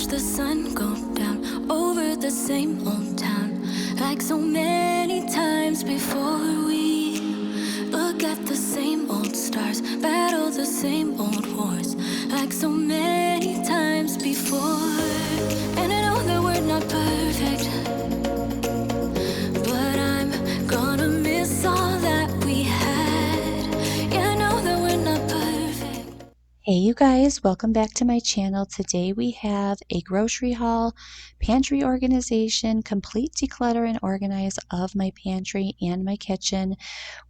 watch the sun go down over the same old town, like so many times before. We look at the same old stars, battle the same old wars, like so many times before. And I know that we're not perfect, but I'm gonna miss all that we had. Yeah, I know that we're not perfect. Hey you guys, welcome back to my channel. Today we have a grocery haul, pantry organization, complete declutter and organize of my pantry and my kitchen.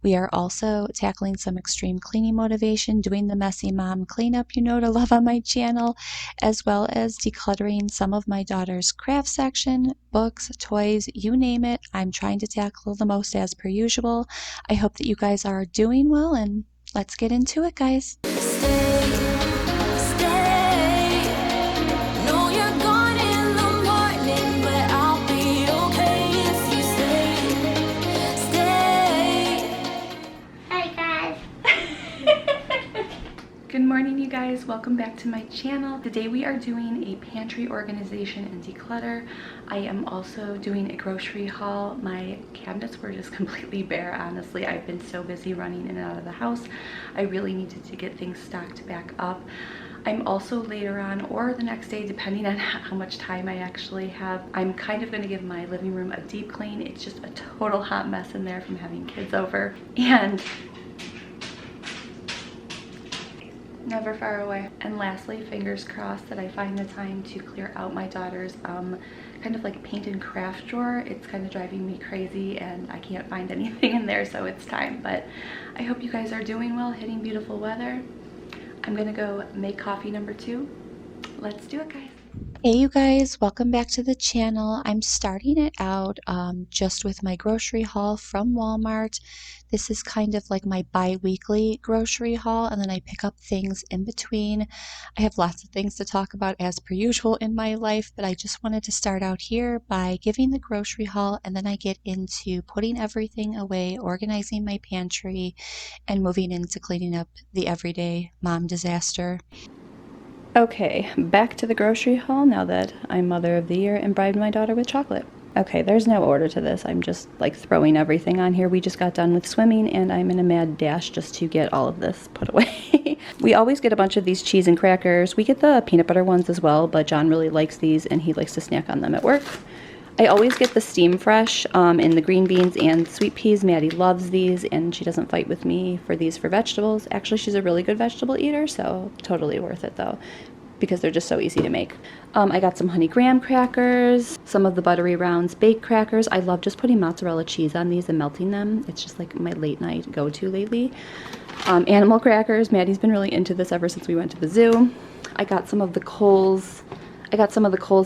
We are also tackling some extreme cleaning motivation, doing the messy mom cleanup you know to love on my channel, as well as decluttering some of my daughter's craft section, books, toys, you name it. I'm trying to tackle the most as per usual. I hope that you guys are doing well, and let's get into it, guys. Good morning, you guys. Welcome back to my channel. Today we are doing a pantry organization and declutter. I am also doing a grocery haul. My cabinets were just completely bare, honestly. I've been so busy running in and out of the house. I really needed to get things stocked back up. I'm also later on or the next day, depending on how much time I actually have, I'm kind of going to give my living room a deep clean. It's just a total hot mess in there from having kids over, and never far away. And lastly, fingers crossed that I find the time to clear out my daughter's kind of like paint and craft drawer. It's kind of driving me crazy and I can't find anything in there, so it's time. But I hope you guys are doing well, hitting beautiful weather. I'm gonna go make coffee number 2. Let's do it, guys. Hey you guys, welcome back to the channel. I'm starting it out just with my grocery haul from Walmart. This is kind of like my bi-weekly grocery haul, and then I pick up things in between. I have lots of things to talk about as per usual in my life, but I just wanted to start out here by giving the grocery haul, and then I get into putting everything away, organizing my pantry, and moving into cleaning up the everyday mom disaster. Okay, back to the grocery haul now that I'm Mother of the Year and bribed my daughter with chocolate. Okay, there's no order to this. I'm just like throwing everything on here. We just got done with swimming and I'm in a mad dash just to get all of this put away. We always get a bunch of these cheese and crackers. We get the peanut butter ones as well, but John really likes these and he likes to snack on them at work. I always get the Steam Fresh in the green beans and sweet peas. Maddie loves these and she doesn't fight with me for these for vegetables. Actually, she's a really good vegetable eater, so totally worth it though, because they're just so easy to make. I got some honey graham crackers, some of the buttery rounds baked crackers. I love just putting mozzarella cheese on these and melting them. It's just like my late night go-to lately. Animal crackers. Maddie's been really into this ever since we went to the zoo. I got some of the Kohl's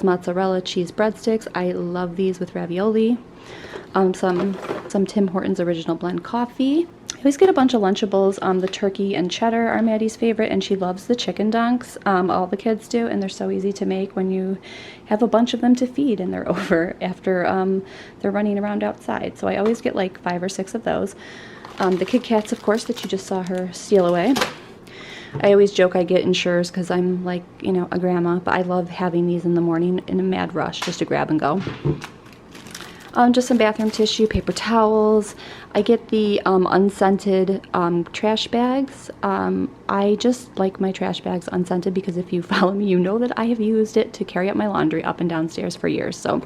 mozzarella cheese breadsticks. I love these with ravioli. Some Tim Hortons original blend coffee. I always get a bunch of Lunchables. The turkey and cheddar are Maddie's favorite, and she loves the chicken donks. All the kids do, and they're so easy to make when you have a bunch of them to feed and they're over after they're running around outside. So I always get like 5 or 6 of those. The Kit Kats, of course, that you just saw her steal away. I always joke I get Ensures because I'm like, you know, a grandma, but I love having these in the morning in a mad rush just to grab and go. Just some bathroom tissue, paper towels. I get the unscented trash bags. I just like my trash bags unscented because if you follow me, you know that I have used it to carry up my laundry up and downstairs for years. So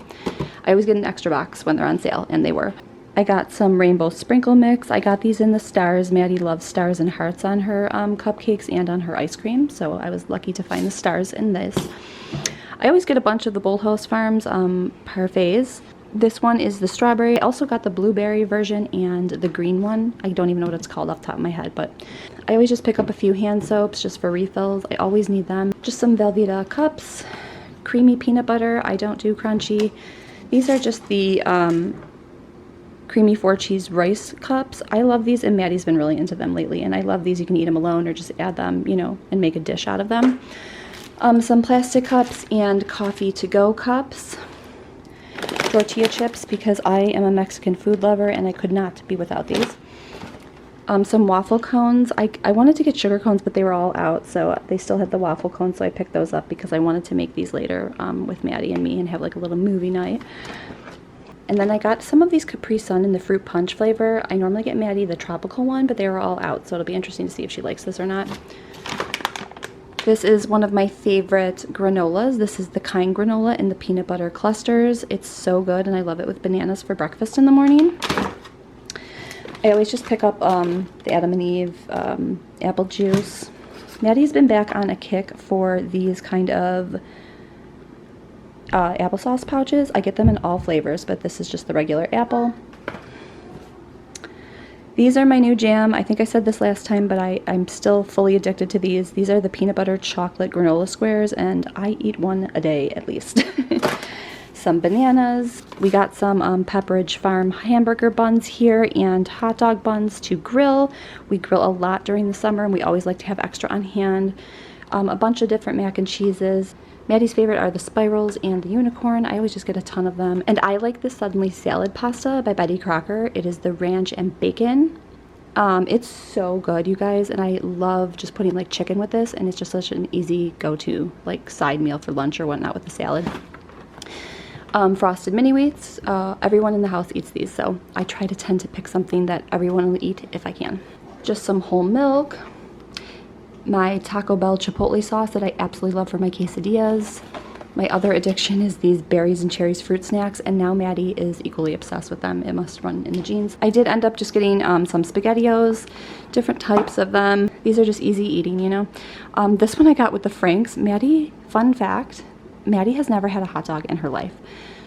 I always get an extra box when they're on sale, and they were. I got some rainbow sprinkle mix. I got these in the stars. Maddie loves stars and hearts on her cupcakes and on her ice cream, so I was lucky to find the stars in this. I always get a bunch of the Bullhouse Farms parfaits. This one is the strawberry. I also got the blueberry version and the green one. I don't even know what it's called off the top of my head, but I always just pick up a few hand soaps just for refills. I always need them. Just some Velveeta cups, creamy peanut butter. I don't do crunchy. These are just the creamy 4-cheese rice cups. I love these, and Maddie's been really into them lately, and I love these. You can eat them alone or just add them, you know, and make a dish out of them. Some plastic cups and coffee to go cups. Tortilla chips, because I am a Mexican food lover and I could not be without these. Some waffle cones. I wanted to get sugar cones, but they were all out, so they still had the waffle cones, so I picked those up because I wanted to make these later with Maddie and me and have like a little movie night. And then I got some of these Capri Sun in the fruit punch flavor. I normally get Maddie the tropical one, but they were all out, so it'll be interesting to see if she likes this or not. This is one of my favorite granolas. This is the Kind granola in the peanut butter clusters. It's so good, and I love it with bananas for breakfast in the morning. I always just pick up the Adam and Eve apple juice. Maddie's been back on a kick for these kind of applesauce pouches. I get them in all flavors, but this is just the regular apple. These are my new jam. I think I said this last time, but I'm still fully addicted to these. These are the peanut butter chocolate granola squares, and I eat one a day at least. Some bananas. We got some Pepperidge Farm hamburger buns here and hot dog buns to grill. We grill a lot during the summer, and we always like to have extra on hand. A bunch of different mac and cheeses. Maddie's favorite are the spirals and the unicorn. I always just get a ton of them. And I like the Suddenly Salad Pasta by Betty Crocker. It is the ranch and bacon. It's so good, you guys, and I love just putting like chicken with this, and it's just such an easy go-to like side meal for lunch or whatnot with the salad. Frosted mini wheats. Everyone in the house eats these, so I try to tend to pick something that everyone will eat if I can. Just some whole milk. My Taco Bell chipotle sauce that I absolutely love for my quesadillas. My other addiction is these berries and cherries fruit snacks, and now Maddie is equally obsessed with them. It must run in the genes. I did end up just getting some SpaghettiOs, different types of them. These are just easy eating, you know. This one I got with the Franks. Maddie, fun fact, Maddie has never had a hot dog in her life.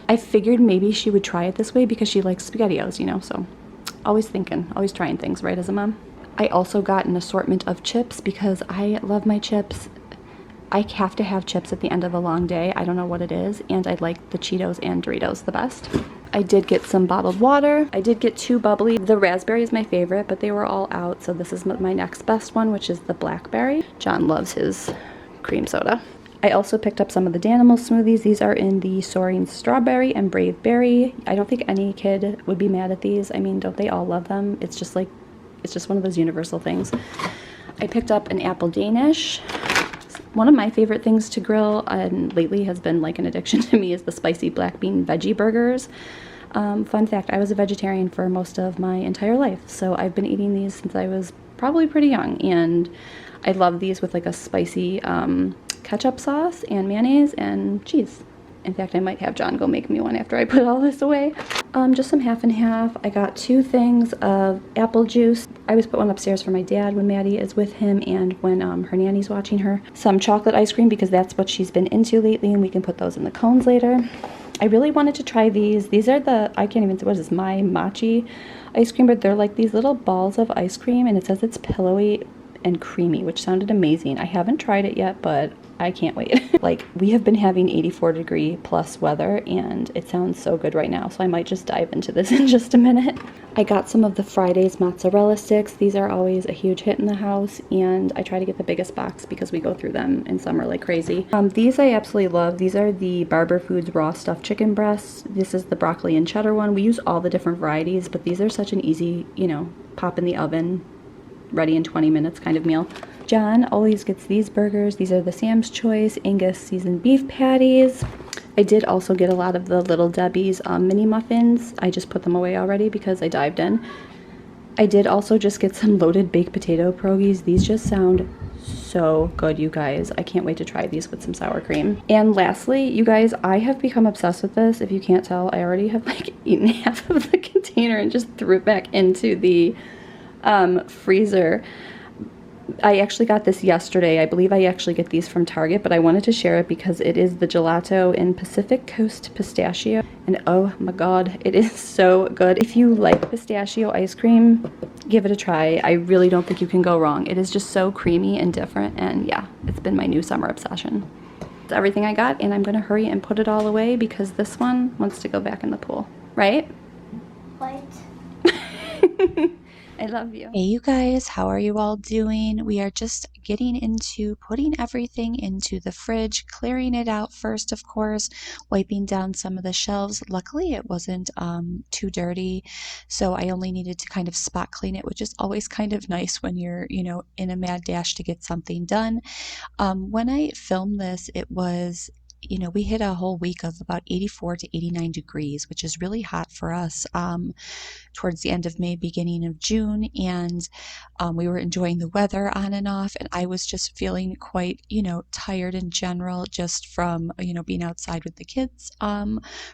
I figured maybe she would try it this way because she likes SpaghettiOs, you know, so always thinking, always trying things, right, as a mom. I also got an assortment of chips because I love my chips. I have to have chips at the end of a long day. I don't know what it is, and I like the Cheetos and Doritos the best. I did get some bottled water. I did get 2 bubbly. The raspberry is my favorite, but they were all out, so this is my next best one, which is the blackberry. John loves his cream soda. I also picked up some of the Danimal smoothies. These are in the Soaring Strawberry and Brave Berry. I don't think any kid would be mad at these. I mean, don't they all love them? It's just like, it's just one of those universal things. I picked up an apple Danish. One of my favorite things to grill, and lately has been like an addiction to me, is the spicy black bean veggie burgers. Fun fact, I was a vegetarian for most of my entire life, so I've been eating these since I was probably pretty young, and I love these with like a spicy ketchup sauce and mayonnaise and cheese. In fact, I might have John go make me one after I put all this away. Just some half and half. I got 2 things of apple juice. I always put one upstairs for my dad when Maddie is with him and when her nanny's watching her. Some chocolate ice cream because that's what she's been into lately, and we can put those in the cones later. I really wanted to try these. These are the, I can't even say, what is this, my mochi ice cream, but they're like these little balls of ice cream, and it says it's pillowy and creamy, which sounded amazing. I haven't tried it yet, but I can't wait. Like, we have been having 84-degree plus weather, and it sounds so good right now, so I might just dive into this in just a minute. I got some of the Fridays mozzarella sticks. These are always a huge hit in the house, and I try to get the biggest box because we go through them in summer like crazy. These I absolutely love. These are the Barber Foods raw stuffed chicken breasts. This is the broccoli and cheddar one. We use all the different varieties, but these are such an easy, you know, pop in the oven, ready in 20 minutes kind of meal. John always gets these burgers. These are the Sam's Choice Angus seasoned beef patties. I did also get a lot of the Little Debbie's mini muffins. I just put them away already because I dived in. I did also just get some loaded baked potato pierogies. These just sound so good, you guys. I can't wait to try these with some sour cream. And lastly, you guys, I have become obsessed with this. If you can't tell, I already have like eaten half of the container and just threw it back into the freezer. I actually got this yesterday. I believe I actually get these from Target, but I wanted to share it because it is the gelato in Pacific Coast pistachio, and oh my god, it is so good. If you like pistachio ice cream, give it a try. I really don't think you can go wrong. It is just so creamy and different, and yeah, it's been my new summer obsession. That's everything I got, and I'm gonna hurry and put it all away because this one wants to go back in the pool, right? What? I love you. Hey, you guys, how are you all doing? We are just getting into putting everything into the fridge, clearing it out first, of course, wiping down some of the shelves. Luckily, it wasn't too dirty, so I only needed to kind of spot clean it, which is always kind of nice when you're, in a mad dash to get something done. When I filmed this, it was, we hit a whole week of about 84 to 89 degrees, which is really hot for us. Towards the end of May, beginning of June, and we were enjoying the weather on and off. And I was just feeling quite, tired in general, just from, being outside with the kids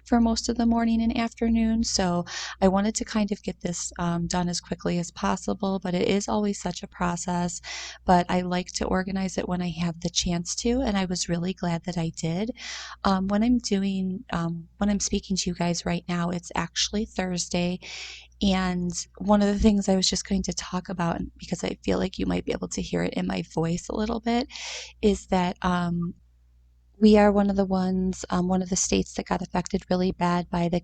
for most of the morning and afternoon. So I wanted to kind of get this done as quickly as possible, but it is always such a process. But I like to organize it when I have the chance to, and I was really glad that I did. When I'm speaking to you guys right now, it's actually Thursday, and one of the things I was just going to talk about, because I feel like you might be able to hear it in my voice a little bit, is that we are one of the states that got affected really bad by the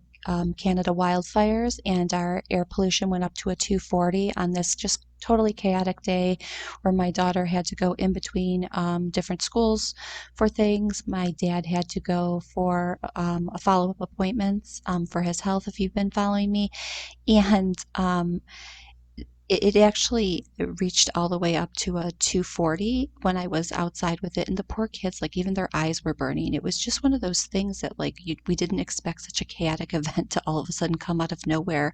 Canada wildfires, and our air pollution went up to a 240 on this just totally chaotic day where my daughter had to go in between different schools for things. My dad had to go for a follow-up appointments for his health, if you've been following me. And it actually reached all the way up to a 240 when I was outside with it. And the poor kids, like, even their eyes were burning. It was just one of those things that, like, we didn't expect such a chaotic event to all of a sudden come out of nowhere.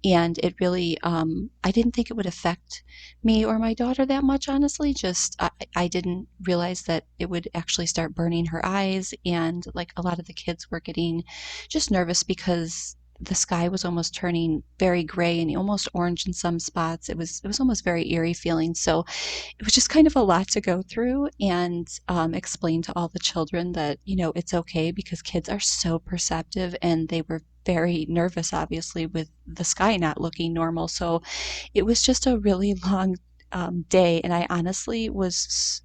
And it really, I didn't think it would affect me or my daughter that much, honestly. Just, I didn't realize that it would actually start burning her eyes. And, like, a lot of the kids were getting just nervous because the sky was almost turning very gray and almost orange in some spots. It was almost very eerie feeling. So it was just kind of a lot to go through, and explain to all the children that, it's okay, because kids are so perceptive, and they were very nervous, obviously, with the sky not looking normal. So it was just a really long day. And I honestly was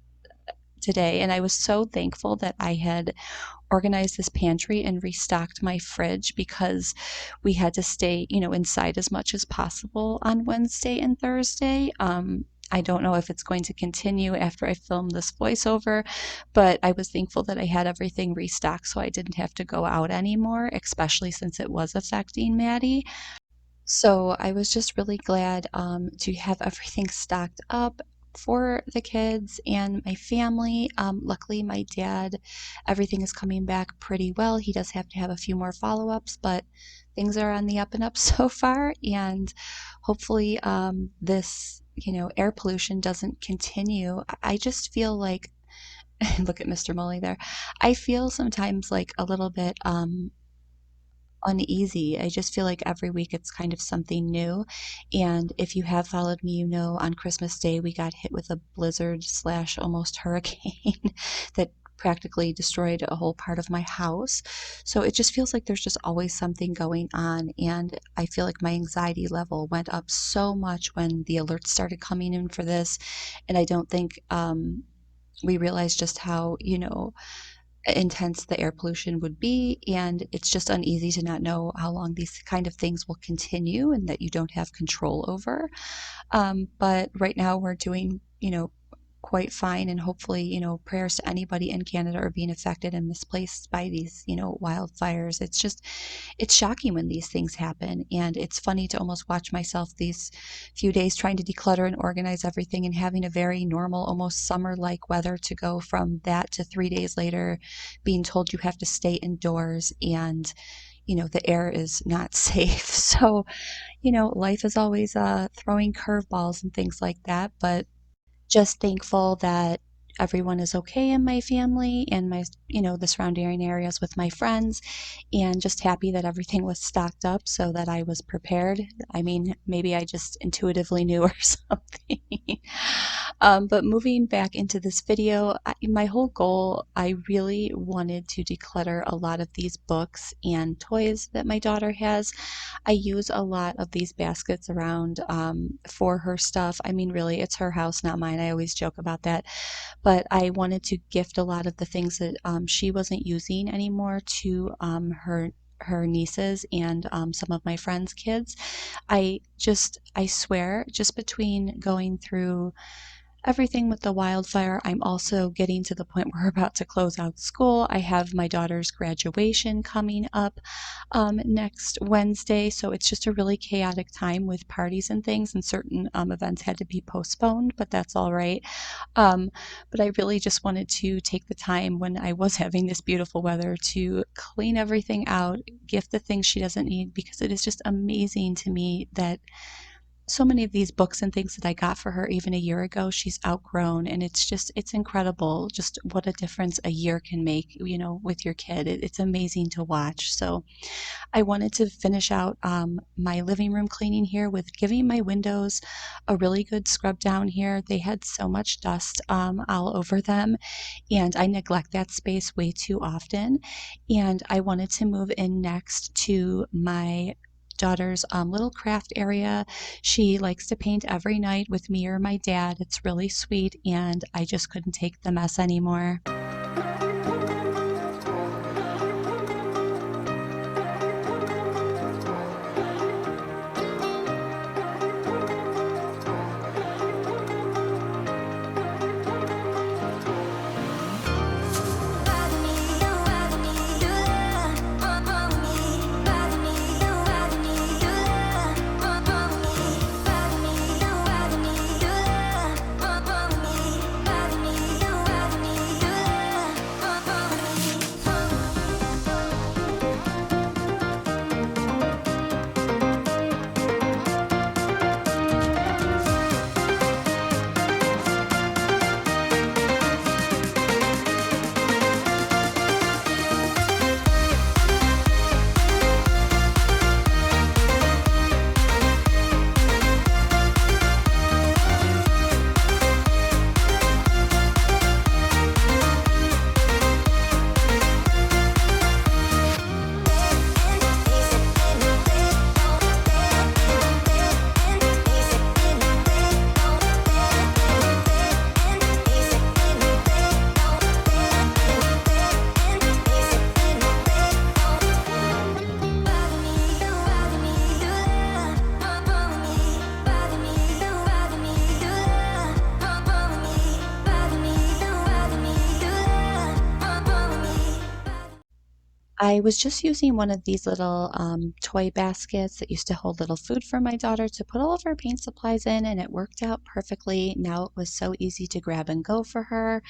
today, and I was so thankful that I had organized this pantry and restocked my fridge, because we had to stay, inside as much as possible on Wednesday and Thursday. I don't know if it's going to continue after I film this voiceover, but I was thankful that I had everything restocked so I didn't have to go out anymore, especially since it was affecting Maddie. So I was just really glad to have everything stocked up for the kids and my family. Luckily, my dad, everything is coming back pretty well. He does have to have a few more follow ups, but things are on the up and up so far. And hopefully, this, air pollution doesn't continue. I just feel like, look at Mr. Mully there. I feel sometimes like a little bit uneasy. I just feel like every week it's kind of something new. And if you have followed me, on Christmas Day we got hit with a blizzard slash almost hurricane that practically destroyed a whole part of my house. So it just feels like there's just always something going on. And I feel like my anxiety level went up so much when the alerts started coming in for this. And I don't think we realized just how, intense the air pollution would be, and it's just uneasy to not know how long these kind of things will continue and that you don't have control over. But right now we're doing, quite fine, and hopefully, prayers to anybody in Canada are being affected and misplaced by these, wildfires. It's shocking when these things happen, and it's funny to almost watch myself these few days trying to declutter and organize everything and having a very normal, almost summer-like weather, to go from that to 3 days later being told you have to stay indoors, and the air is not safe. So, life is always throwing curveballs and things like that, but just thankful that everyone is okay in my family and my, the surrounding areas with my friends, and just happy that everything was stocked up so that I was prepared. I mean, maybe I just intuitively knew or something. But moving back into this video, my whole goal, I really wanted to declutter a lot of these books and toys that my daughter has. I use a lot of these baskets around for her stuff. I mean, really, it's her house, not mine. I always joke about that. But I wanted to gift a lot of the things that she wasn't using anymore to her her nieces and some of my friends' kids. I swear, just between going through everything with the wildfire, I'm also getting to the point where we're about to close out school. I have my daughter's graduation coming up next Wednesday, so it's just a really chaotic time with parties and things, and certain events had to be postponed, but that's all right. Um, but I really just wanted to take the time when I was having this beautiful weather to clean everything out, gift the things she doesn't need, because it is just amazing to me that so many of these books and things that I got for her even a year ago, she's outgrown. And it's incredible just what a difference a year can make, with your kid. It's amazing to watch. So I wanted to finish out my living room cleaning here with giving my windows a really good scrub down here. They had so much dust all over them, and I neglect that space way too often. And I wanted to move in next to my daughter's little craft area. She likes to paint every night with me or my dad. It's really sweet, and I just couldn't take the mess anymore. I was just using one of these little toy baskets that used to hold little food for my daughter to put all of her paint supplies in, and it worked out perfectly. Now it was so easy to grab and go for her,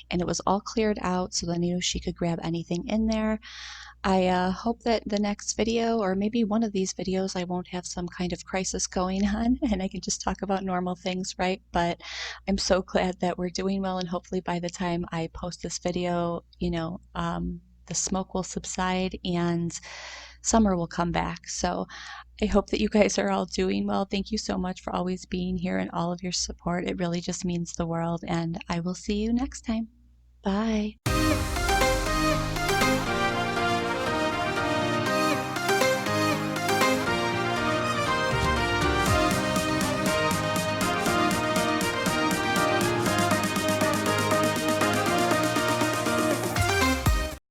and it was all cleared out, so then she could grab anything in there. I hope that the next video, or maybe one of these videos, I won't have some kind of crisis going on and I can just talk about normal things, right? But I'm so glad that we're doing well, and hopefully by the time I post this video, the smoke will subside and summer will come back. So I hope that you guys are all doing well. Thank you so much for always being here and all of your support. It really just means the world, and I will see you next time. Bye.